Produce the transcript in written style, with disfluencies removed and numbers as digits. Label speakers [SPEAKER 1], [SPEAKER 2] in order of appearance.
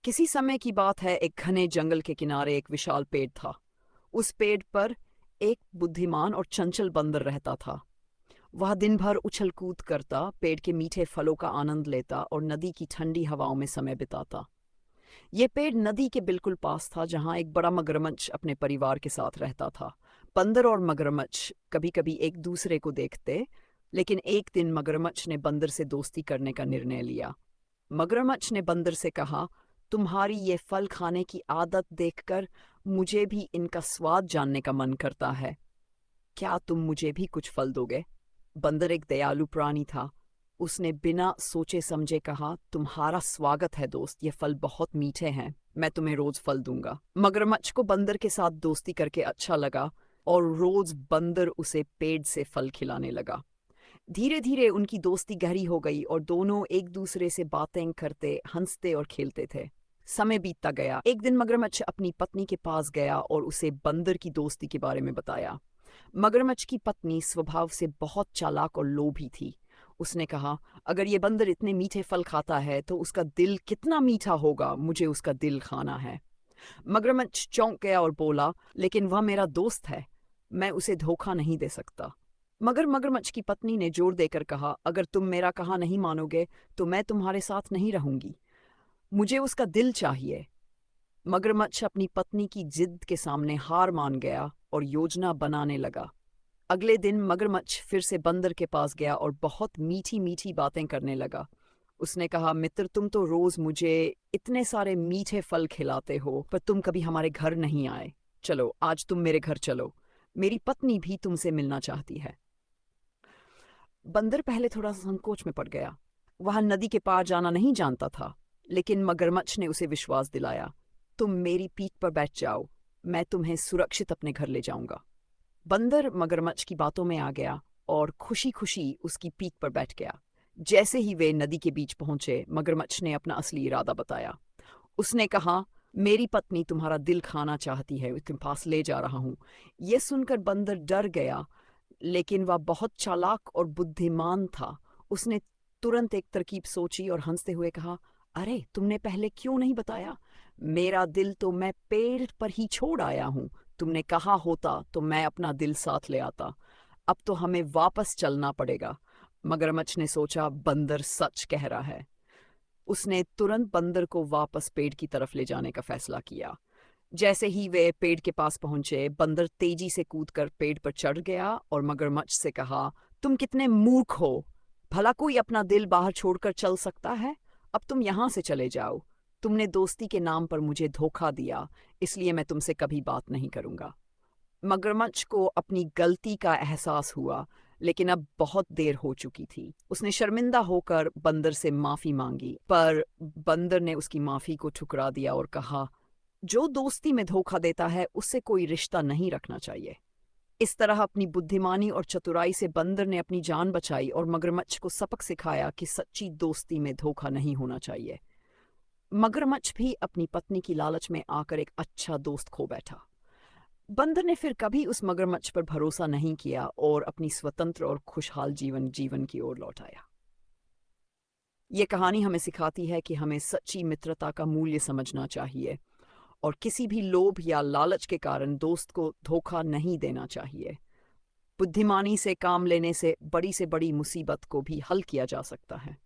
[SPEAKER 1] किसी समय की बात है, एक घने जंगल के किनारे एक विशाल पेड़ था। उस पेड़ पर एक बुद्धिमान और चंचल बंदर रहता था। वह दिन भर उछल कूद करता, पेड़ के मीठे फलों का आनंद लेता और नदी की ठंडी हवाओं में समय बिताता। ये पेड़ नदी के बिल्कुल पास था, जहाँ एक बड़ा मगरमच्छ अपने परिवार के साथ रहता था। बंदर और मगरमच्छ कभी कभी एक दूसरे को देखते, लेकिन एक दिन मगरमच्छ ने बंदर से दोस्ती करने का निर्णय लिया। मगरमच्छ ने बंदर से कहा, तुम्हारी ये फल खाने की आदत देखकर मुझे भी इनका स्वाद जानने का मन करता है। क्या तुम मुझे भी कुछ फल दोगे? बंदर एक दयालु प्राणी था। उसने बिना सोचे समझे कहा, तुम्हारा स्वागत है दोस्त, ये फल बहुत मीठे हैं, मैं तुम्हें रोज फल दूंगा। मगरमच्छ को बंदर के साथ दोस्ती करके अच्छा लगा और रोज बंदर उसे पेड़ से फल खिलाने लगा। धीरे धीरे उनकी दोस्ती गहरी हो गई और दोनों एक दूसरे से बातें करते, हंसते और खेलते थे। समय बीतता गया। एक दिन मगरमच्छ अपनी पत्नी के पास गया और उसे बंदर की दोस्ती के बारे में बताया। मगरमच्छ की पत्नी स्वभाव से बहुत चालाक और लोभी थी। उसने कहा, अगर ये बंदर इतने मीठे फल खाता है तो उसका दिल कितना मीठा होगा, मुझे उसका दिल खाना है। मगरमच्छ चौंक गया और बोला, लेकिन वह मेरा दोस्त है, मैं उसे धोखा नहीं दे सकता। मगर मगरमच्छ की पत्नी ने जोर देकर कहा, अगर तुम मेरा कहा नहीं मानोगे तो मैं तुम्हारे साथ नहीं रहूंगी, मुझे उसका दिल चाहिए। मगरमच्छ अपनी पत्नी की जिद के सामने हार मान गया और योजना बनाने लगा। अगले दिन मगरमच्छ फिर से बंदर के पास गया और बहुत मीठी मीठी बातें करने लगा। उसने कहा, मित्र, तुम तो रोज मुझे इतने सारे मीठे फल खिलाते हो, पर तुम कभी हमारे घर नहीं आए। चलो, आज तुम मेरे घर चलो, मेरी पत्नी भी तुमसे मिलना चाहती है। बंदर पहले थोड़ा संकोच में पड़ गया। वह नदी के पार जाना नहीं जानता था, लेकिन मगरमच्छ ने उसे विश्वास दिलाया, तुम मेरी पीठ पर बैठ जाओ, मैं तुम्हें सुरक्षित अपने घर ले जाऊंगा। बंदर मगरमच्छ की बातों में आ गया और खुशी खुशी उसकी पीठ पर बैठ गया। जैसे ही वे नदी के बीच पहुंचे, मगरमच्छ ने अपना असली इरादा बताया। उसने कहा, मेरी पत्नी तुम्हारा दिल खाना चाहती है, उसके पास ले जा रहा हूं। यह सुनकर बंदर डर गया, लेकिन वह बहुत चालाक और बुद्धिमान था। उसने तुरंत एक तरकीब सोची और हंसते हुए कहा, अरे, तुमने पहले क्यों नहीं बताया? मेरा दिल तो मैं पेड़ पर ही छोड़ आया हूँ। तुमने कहा होता तो मैं अपना दिल साथ ले आता। अब तो हमें वापस चलना पड़ेगा। मगरमच्छ ने सोचा, बंदर सच कह रहा है। उसने तुरंत बंदर को वापस पेड़ की तरफ ले जाने का फैसला किया। जैसे ही वे पेड़ के पास पहुंचे, बंदर तेजी से कूदकर पेड़ पर चढ़ गया और मगरमच्छ से कहा, तुम कितने मूर्ख हो, भला कोई अपना दिल बाहर छोड़कर चल सकता है? अब तुम यहां से चले जाओ। तुमने दोस्ती के नाम पर मुझे धोखा दिया, इसलिए मैं तुमसे कभी बात नहीं करूंगा। मगरमच्छ को अपनी गलती का एहसास हुआ, लेकिन अब बहुत देर हो चुकी थी। उसने शर्मिंदा होकर बंदर से माफी मांगी, पर बंदर ने उसकी माफी को ठुकरा दिया और कहा, जो दोस्ती में धोखा देता है उससे कोई रिश्ता नहीं रखना चाहिए। इस तरह अपनी बुद्धिमानी और चतुराई से बंदर ने अपनी जान बचाई और मगरमच्छ को सबक सिखाया कि सच्ची दोस्ती में धोखा नहीं होना चाहिए। मगरमच्छ भी अपनी पत्नी की लालच में आकर एक अच्छा दोस्त खो बैठा। बंदर ने फिर कभी उस मगरमच्छ पर भरोसा नहीं किया और अपनी स्वतंत्र और खुशहाल जीवन की ओर लौट आया। ये कहानी हमें सिखाती है कि हमें सच्ची मित्रता का मूल्य समझना चाहिए और किसी भी लोभ या लालच के कारण दोस्त को धोखा नहीं देना चाहिए। बुद्धिमानी से काम लेने से बड़ी मुसीबत को भी हल किया जा सकता है।